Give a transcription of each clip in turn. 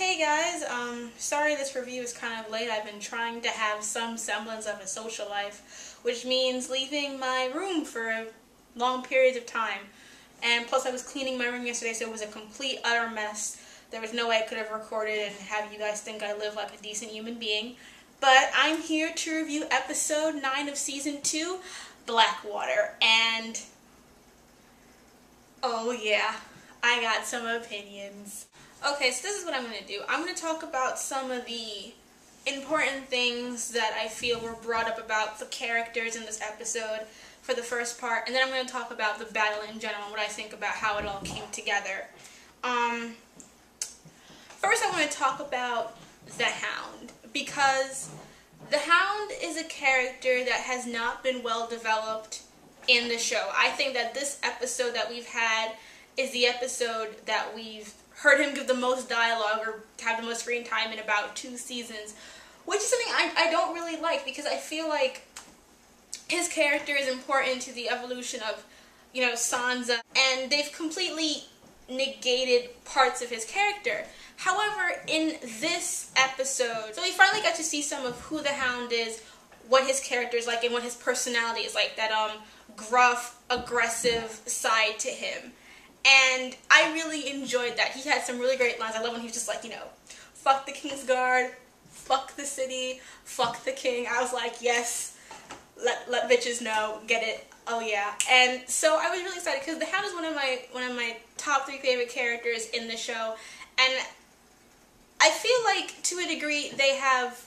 Hey guys, sorry this review is kind of late. I've been trying to have some semblance of a social life, which means leaving my room for long periods of time. And plus I was cleaning my room yesterday, so it was a complete, utter mess. There was no way I could have recorded and have you guys think I live like a decent human being. But I'm here to review episode 9 of season 2, Blackwater. And oh yeah, I got some opinions. Okay, so this is what I'm going to do. I'm going to talk about some of the important things that I feel were brought up about the characters in this episode for the first part, and then I'm going to talk about the battle in general and what I think about how it all came together. First I want to talk about the Hound, because the Hound is a character that has not been well developed in the show. I think that this episode that we've had is the episode that we've heard him give the most dialogue or have the most screen time in about 2 seasons, which is something I don't really like, because I feel like his character is important to the evolution of, Sansa, and they've completely negated parts of his character. However, in this episode, so we finally got to see some of who the Hound is, what his character is like, and what his personality is like, that gruff, aggressive side to him. And I really enjoyed that. He had some really great lines. I love when he was just like, fuck the King's Guard, fuck the city, fuck the king. I was like, yes, let bitches know, get it, oh yeah. And so I was really excited, because the Hound is one of my top 3 favorite characters in the show, and I feel like to a degree they have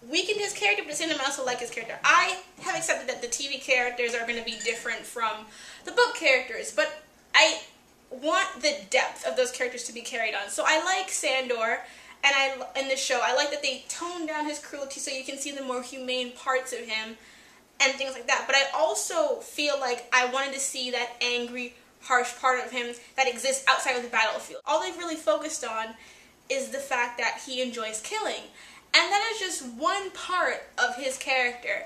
weakened his character, but at the same time I also like his character. I have accepted that the TV characters are going to be different from the book characters, but I want the depth of those characters to be carried on. So I like Sandor, and in the show, I like that they toned down his cruelty so you can see the more humane parts of him and things like that. But I also feel like I wanted to see that angry, harsh part of him that exists outside of the battlefield. All they've really focused on is the fact that he enjoys killing. And that is just one part of his character.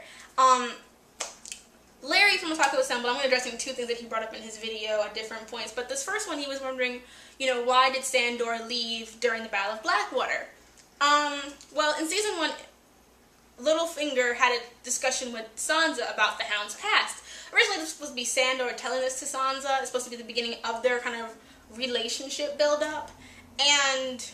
Larry from Otaku Assemble, I'm going to address 2 things that he brought up in his video at different points. But this first one, he was wondering, why did Sandor leave during the Battle of Blackwater? Well, in season 1, Littlefinger had a discussion with Sansa about the Hound's past. Originally, this was supposed to be Sandor telling this to Sansa. It's supposed to be the beginning of their kind of relationship build-up. And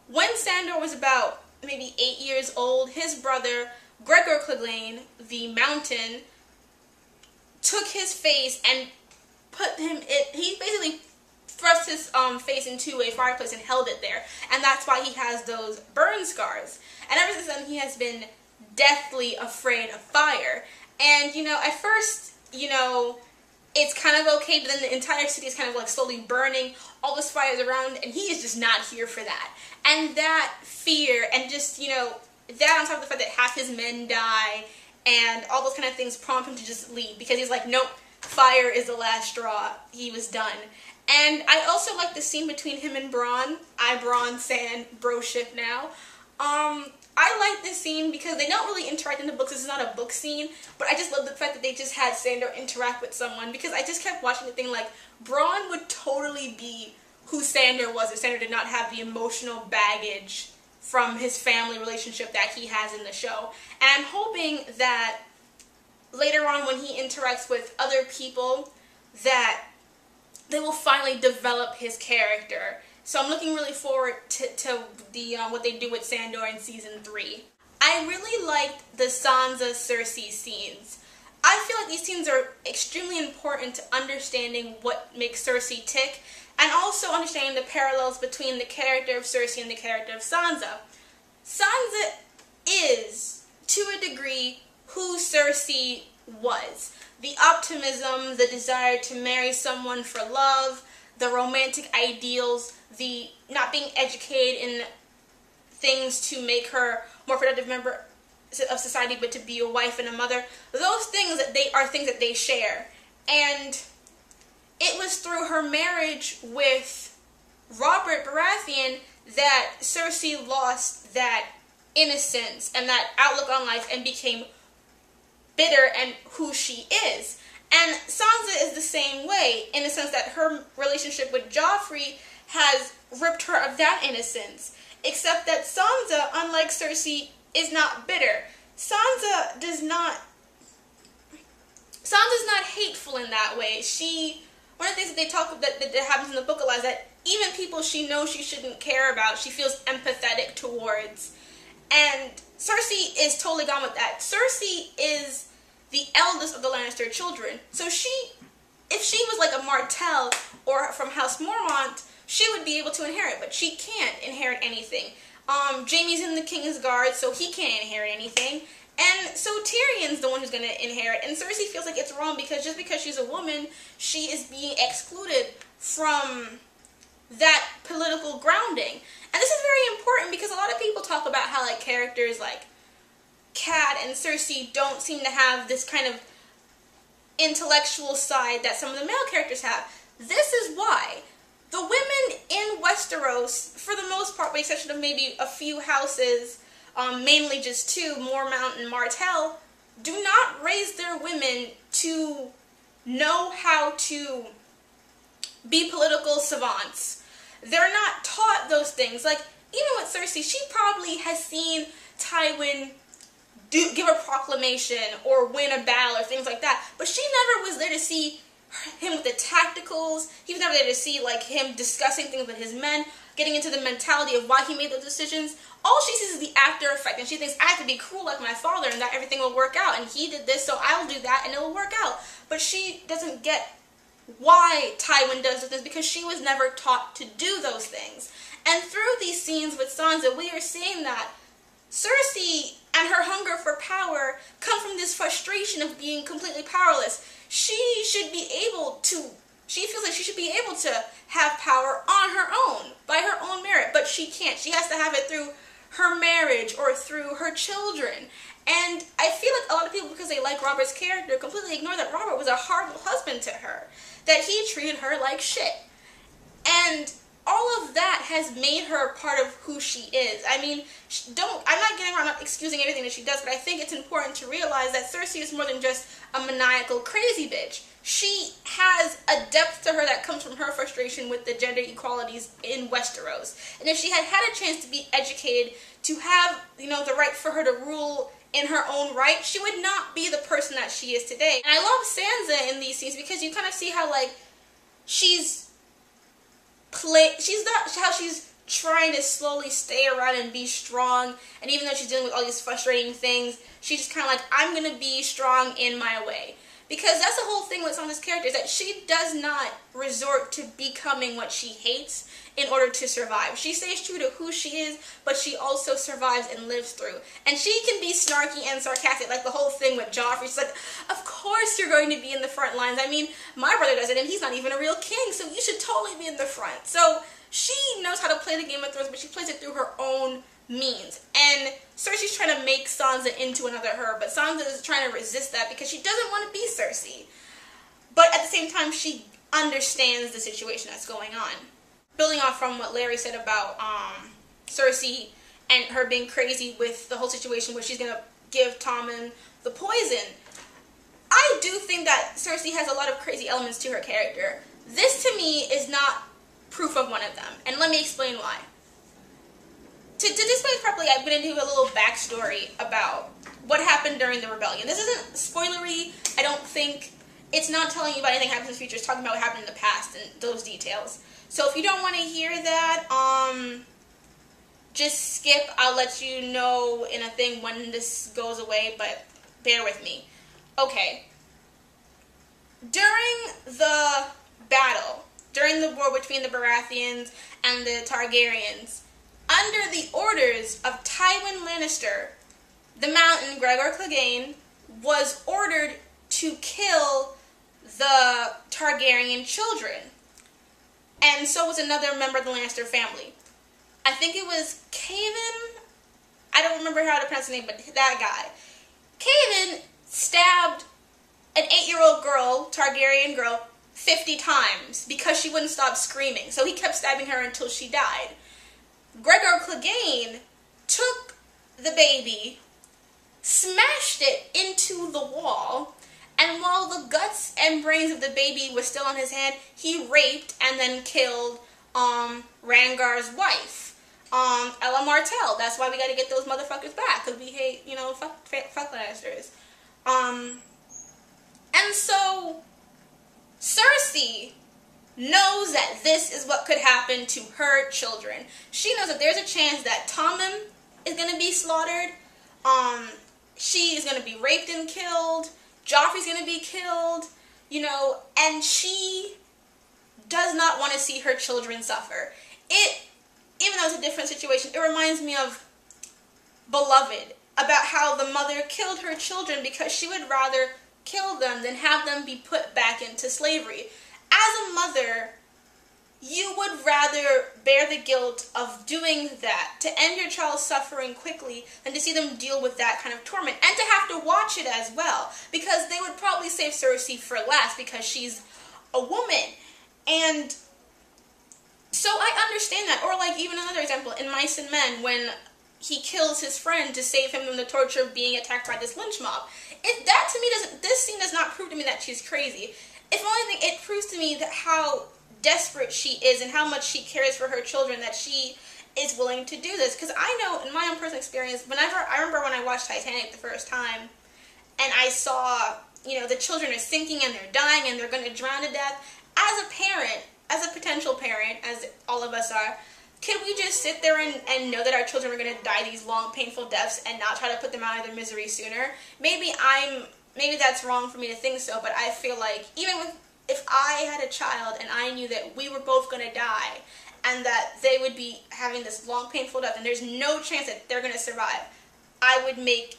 when Sandor was about maybe 8 years old, his brother, Gregor Clegane, the Mountain, took his face and he basically thrust his face into a fireplace and held it there. And that's why he has those burn scars. And ever since then, he has been deathly afraid of fire. And, at first, it's kind of okay, but then the entire city is kind of like slowly burning, all this fire is around, and he is just not here for that. And that fear, and just, that on top of the fact that half his men die, and all those kind of things prompt him to just leave, because he's like, nope, fire is the last straw, he was done. And I also like the scene between him and Bronn. Bronn, Sand, broship now. I like this scene because they don't really interact in the books. This is not a book scene, but I just love the fact that they just had Sandor interact with someone, because I just kept watching the thing like, Bronn would totally be who Sandor was if Sandor did not have the emotional baggage from his family relationship that he has in the show. And I'm hoping that later on when he interacts with other people, that they will finally develop his character. So I'm looking really forward to the what they do with Sandor in season 3. I really liked the Sansa Cersei scenes. I feel like these scenes are extremely important to understanding what makes Cersei tick, and also understanding the parallels between the character of Cersei and the character of Sansa. Sansa is, to a degree, who Cersei was. The optimism, the desire to marry someone for love, the romantic ideals, the not being educated in things to make her more productive member of society, but to be a wife and a mother. Those things are things that they share. And it was through her marriage with Robert Baratheon that Cersei lost that innocence and that outlook on life and became bitter and who she is. And Sansa is the same way, in the sense that her relationship with Joffrey has ripped her of that innocence. Except that Sansa, unlike Cersei, is not bitter. Sansa's not hateful in that way. One of the things that they talk about that happens in the book a lot is that even people she knows she shouldn't care about, she feels empathetic towards. And Cersei is totally gone with that. Cersei is the eldest of the Lannister children. So if she was like a Martell or from House Mormont, she would be able to inherit, but she can't inherit anything. Jaime's in the King's Guard, so he can't inherit anything. And so Tyrion's the one who's going to inherit. And Cersei feels like it's wrong because just because she's a woman, she is being excluded from that political grounding. And this is very important because a lot of people talk about how like characters like Kat and Cersei don't seem to have this kind of intellectual side that some of the male characters have. This is why. The women in Westeros, for the most part, with the exception of maybe a few houses, mainly just two, Mormont and Martell, do not raise their women to know how to be political savants. They're not taught those things. Like, even with Cersei, she probably has seen Tywin give a proclamation or win a battle or things like that, but she never was there to see him with the tacticals. He was never there to see like him discussing things with his men, getting into the mentality of why he made those decisions. All she sees is the after effect, and she thinks, I have to be cruel like my father and that everything will work out, and he did this, so I'll do that and it will work out. But she doesn't get why Tywin does those things because she was never taught to do those things. And through these scenes with Sansa, we are seeing that Cersei and her hunger for power come from this frustration of being completely powerless. She feels like she should be able to have power on her own, by her own merit, but she can't. She has to have it through her marriage or through her children. And I feel like a lot of people, because they like Robert's character, completely ignore that Robert was a horrible husband to her, that he treated her like shit. And all of that has made her part of who she is. I mean, I'm not getting around not excusing everything that she does, but I think it's important to realize that Cersei is more than just a maniacal crazy bitch. She has a depth to her that comes from her frustration with the gender equalities in Westeros. And if she had had a chance to be educated, to have, the right for her to rule in her own right, she would not be the person that she is today. And I love Sansa in these scenes because you kind of see how, like, she's trying to slowly stay around and be strong, and even though she's dealing with all these frustrating things, she's just kind of like, I'm going to be strong in my way. Because that's the whole thing with Sansa's character, is that she does not resort to becoming what she hates in order to survive. She stays true to who she is, but she also survives and lives through. And she can be snarky and sarcastic, like the whole thing with Joffrey. She's like, of course you're going to be in the front lines. I mean, my brother does it, and he's not even a real king, so you should totally be in the front. So she knows how to play the Game of Thrones, but she plays it through her own means. And Cersei's trying to make Sansa into another her, but Sansa is trying to resist that because she doesn't want to be Cersei. But at the same time, she understands the situation that's going on. Building off from what Larry said about Cersei and her being crazy with the whole situation where she's going to give Tommen the poison, I do think that Cersei has a lot of crazy elements to her character. This, to me, is not proof of one of them, and let me explain why. To display it properly, I'm going to do a little backstory about what happened during the rebellion. This isn't spoilery. I don't think it's not telling you about anything that happens in the future. It's talking about what happened in the past and those details. So if you don't want to hear that, just skip. I'll let you know in a thing when this goes away, but bear with me. Okay. During the battle, during the war between the Baratheons and the Targaryens, under the orders of Tywin Lannister, the Mountain, Gregor Clegane, was ordered to kill the Targaryen children. And so was another member of the Lannister family. I think it was Caven. I don't remember how to pronounce the name, but that guy. Caven stabbed an 8-year-old girl, Targaryen girl, 50 times because she wouldn't stop screaming. So he kept stabbing her until she died. Gregor Clegane took the baby, smashed it into the wall, and while the guts and brains of the baby was still on his hand, he raped and then killed Rhaegar's wife. Ella Martell. That's why we gotta get those motherfuckers back, because we hate, you know, fuck Lannisters. And so Cersei knows that this is what could happen to her children. She knows that there's a chance that Tommen is gonna be slaughtered. She is gonna be raped and killed. Joffrey's gonna be killed. You know, and she does not want to see her children suffer. Even though it's a different situation, it reminds me of Beloved, about how the mother killed her children because she would rather kill them than have them be put back into slavery. As a mother, you would rather bear the guilt of doing that, to end your child's suffering quickly, than to see them deal with that kind of torment, and to have to watch it as well, because they would probably save Cersei for last because she's a woman. And so I understand that. Or like even another example, in Mice and Men, when he kills his friend to save him from the torture of being attacked by this lynch mob. That to me this scene does not prove to me that she's crazy. If anything, it proves to me that how desperate she is and how much she cares for her children, that she is willing to do this. Because I know in my own personal experience, I remember when I watched Titanic the first time, and I saw, you know, the children are sinking and they're dying and they're going to drown to death. As a parent, as a potential parent, as all of us are, could we just sit there and know that our children are going to die these long, painful deaths and not try to put them out of their misery sooner? Maybe that's wrong for me to think so, but I feel like if I had a child and I knew that we were both going to die and that they would be having this long, painful death and there's no chance that they're going to survive, I would make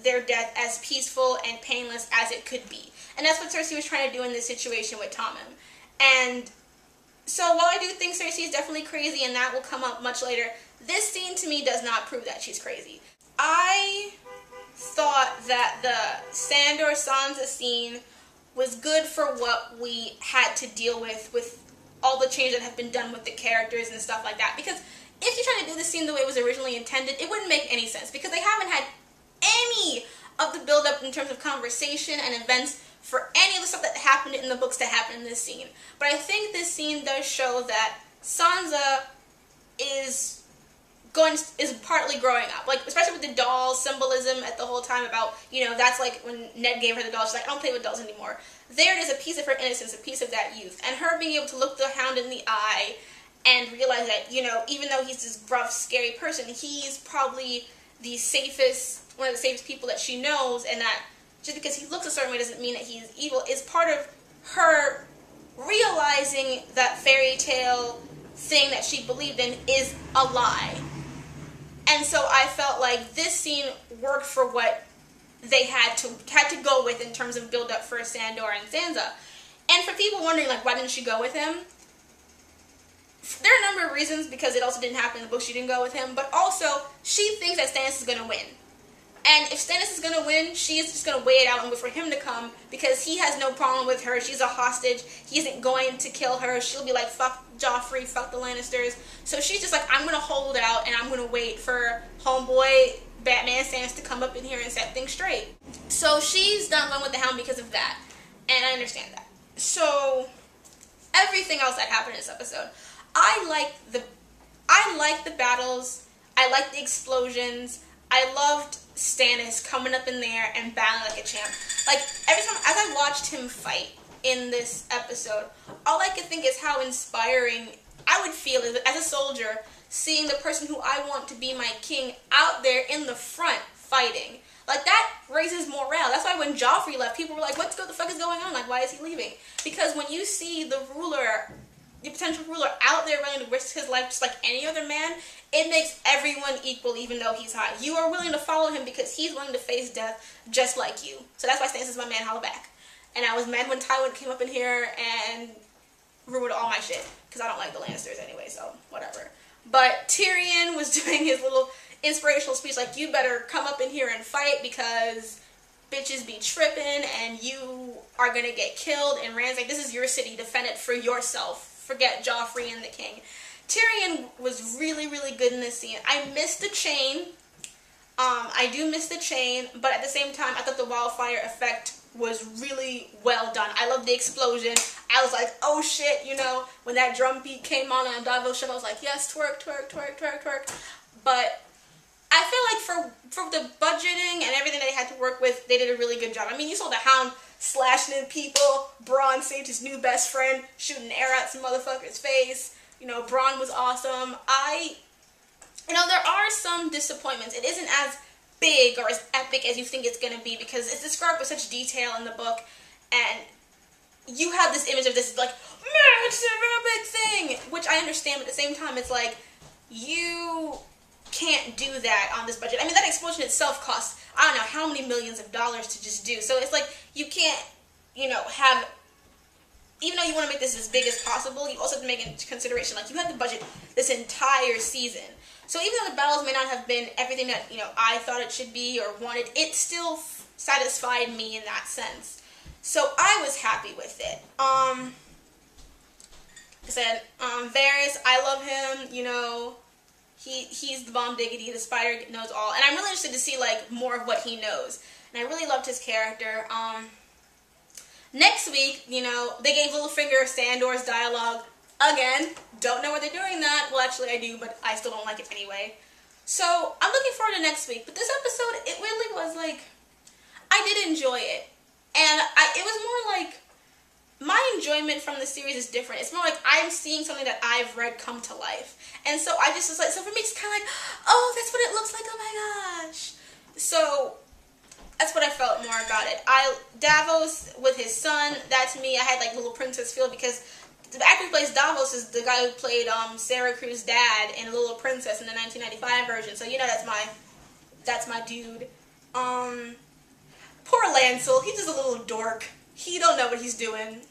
their death as peaceful and painless as it could be. And that's what Cersei was trying to do in this situation with Tommen. And so while I do think Cersei is definitely crazy, and that will come up much later, this scene to me does not prove that she's crazy. I thought that the Sandor Sansa scene was good for what we had to deal with all the changes that have been done with the characters and stuff like that. Because if you're trying to do the scene the way it was originally intended, it wouldn't make any sense, because they haven't had any of the build-up in terms of conversation and events for any of the stuff that happened in the books to happen in this scene. But I think this scene does show that Sansa is partly growing up, like especially with the doll symbolism at the whole time about, you know, that's like when Ned gave her the doll, she's like, I don't play with dolls anymore. There it is, a piece of her innocence, a piece of that youth, and her being able to look the Hound in the eye and realize that, you know, even though he's this rough, scary person, he's probably one of the safest people that she knows, and that just because he looks a certain way doesn't mean that he's evil, is part of her realizing that fairy tale thing that she believed in is a lie. And so I felt like this scene worked for what they had to go with in terms of build up for Sandor and Sansa. And for people wondering, like, why didn't she go with him? There are a number of reasons, because it also didn't happen in the book, she didn't go with him, but also she thinks that Stannis is going to win. And if Stannis is going to win, she is just going to wait it out and wait for him to come, because he has no problem with her. She's a hostage. He isn't going to kill her. She'll be like, fuck Joffrey, fuck the Lannisters. So she's just like, I'm going to hold out and I'm going to wait for homeboy Batman Stannis to come up in here and set things straight. So she's not going with the Hound because of that. And I understand that. So everything else that happened in this episode, I like the battles. I like the explosions. I loved Stannis coming up in there and battling like a champ. Like, every time, as I watched him fight in this episode, all I could think is how inspiring I would feel as a soldier, seeing the person who I want to be my king out there in the front fighting. Like, that raises morale. That's why when Joffrey left, people were like, what the fuck is going on? Like, why is he leaving? Because when you see the potential ruler out there willing to risk his life just like any other man, it makes everyone equal, even though he's high. You are willing to follow him because he's willing to face death just like you. So that's why Stannis is my man, holla back. And I was mad when Tywin came up in here and ruined all my shit, because I don't like the Lannisters anyway, so whatever. But Tyrion was doing his little inspirational speech like, you better come up in here and fight because bitches be tripping and you are gonna get killed. And Rand's like, this is your city, defend it for yourself. Forget Joffrey and the king. Tyrion was really, really good in this scene. I missed the chain. I do miss the chain, but at the same time, I thought the wildfire effect was really well done. I loved the explosion. I was like, oh shit, you know, when that drum beat came on Davos show, I was like, yes, twerk, twerk, twerk, twerk, twerk. But I feel like for the budgeting and everything that they had to work with, they did a really good job. I mean, you saw the Hound slashing in people. Bronn saved his new best friend, shooting an arrow at some motherfucker's face. You know, Bronn was awesome. You know, there are some disappointments. It isn't as big or as epic as you think it's going to be because it's described with such detail in the book, and you have this image of this like, man, it's a real big thing, which I understand, but at the same time, it's like, you can't do that on this budget. I mean, that explosion itself costs, I don't know how many millions of dollars to just do, so it's like, you can't, you know, have, even though you want to make this as big as possible, you also have to make into consideration, like, you have to budget this entire season. So even though the battles may not have been everything that, you know, I thought it should be or wanted, it still satisfied me in that sense. So I was happy with it. Like I said, Varys, I love him, you know, he's the bomb diggity, the spider knows all, and I'm really interested to see, like, more of what he knows. And I really loved his character. Next week, you know, they gave Littlefinger Sandor's dialogue again. Don't know why they're doing that. Well, actually, I do, but I still don't like it anyway. So, I'm looking forward to next week. But this episode, it really was like, I did enjoy it. And it was more like, my enjoyment from the series is different. It's more like I'm seeing something that I've read come to life. And so I just was like, so for me, it's kind of like, oh, that's what it looks like, oh my gosh. So that's what I felt more about it. Davos with his son, that to me, I had like Little Princess feel because the actor who plays Davos is the guy who played Sarah Crew's dad in Little Princess in the 1995 version. So, you know, that's my dude. Poor Lancel, he's just a little dork. He don't know what he's doing.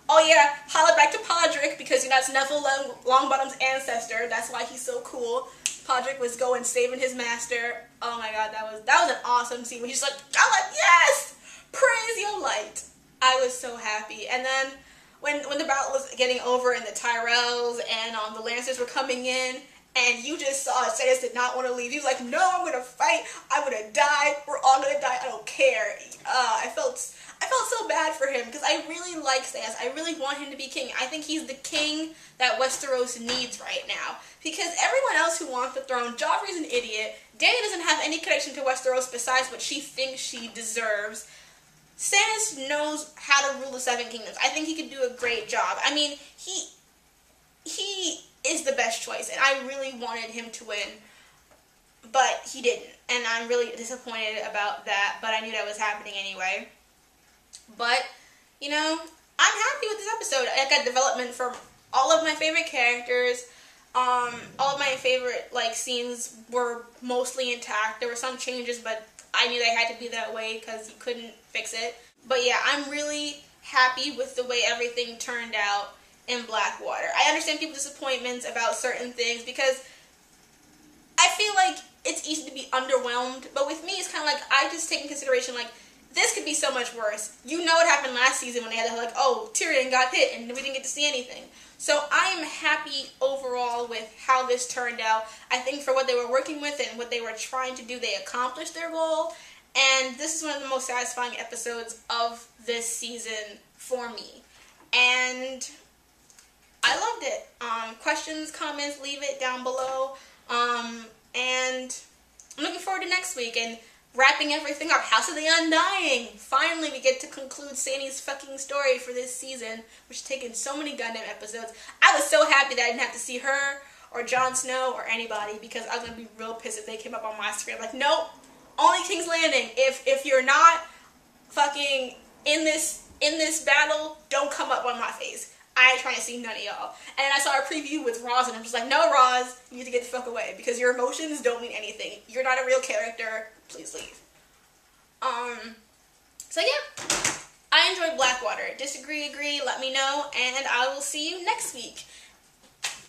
Oh yeah, holla back to Podrick because, you know, that's Neville Longbottom's ancestor. That's why he's so cool. Podrick was going saving his master. Oh my god, that was an awesome scene. When he's just like, I'm like, yes, praise your light. I was so happy. And then when the battle was getting over and the Tyrells and the Lannisters were coming in, and you just saw Stannis did not want to leave. He was like, no, I'm gonna fight. I'm gonna die. We're all gonna die. I don't care. I felt so bad for him because I really like Stannis. I really want him to be king. I think he's the king that Westeros needs right now. Because everyone else who wants the throne, Joffrey's an idiot. Dany doesn't have any connection to Westeros besides what she thinks she deserves. Stannis knows how to rule the Seven Kingdoms. I think he could do a great job. I mean, he is the best choice, and I really wanted him to win, but he didn't, and I'm really disappointed about that, but I knew that was happening anyway. But, you know, I'm happy with this episode. I got development from all of my favorite characters. All of my favorite, like, scenes were mostly intact. There were some changes, but I knew they had to be that way because you couldn't fix it. But yeah, I'm really happy with the way everything turned out in Blackwater. I understand people's disappointments about certain things because I feel like it's easy to be underwhelmed, but with me it's kind of like I just take in consideration like this could be so much worse. You know what happened last season when they had like, oh, Tyrion got hit and we didn't get to see anything. So I am happy overall with how this turned out. I think for what they were working with and what they were trying to do, they accomplished their goal, and this is one of the most satisfying episodes of this season for me. And I loved it. Questions, comments, leave it down below. And I'm looking forward to next week and wrapping everything up. House of the Undying. Finally, we get to conclude Sandy's fucking story for this season, which has taken so many goddamn episodes. I was so happy that I didn't have to see her or Jon Snow or anybody because I was gonna be real pissed if they came up on my screen. I'm like, nope, only King's Landing. If you're not fucking in this battle, don't come up on my face. I ain't trying to see none of y'all. And I saw a preview with Roz, and I'm just like, no, Roz, you need to get the fuck away, because your emotions don't mean anything. You're not a real character. Please leave. So yeah, I enjoyed Blackwater. Disagree, agree, let me know, and I will see you next week.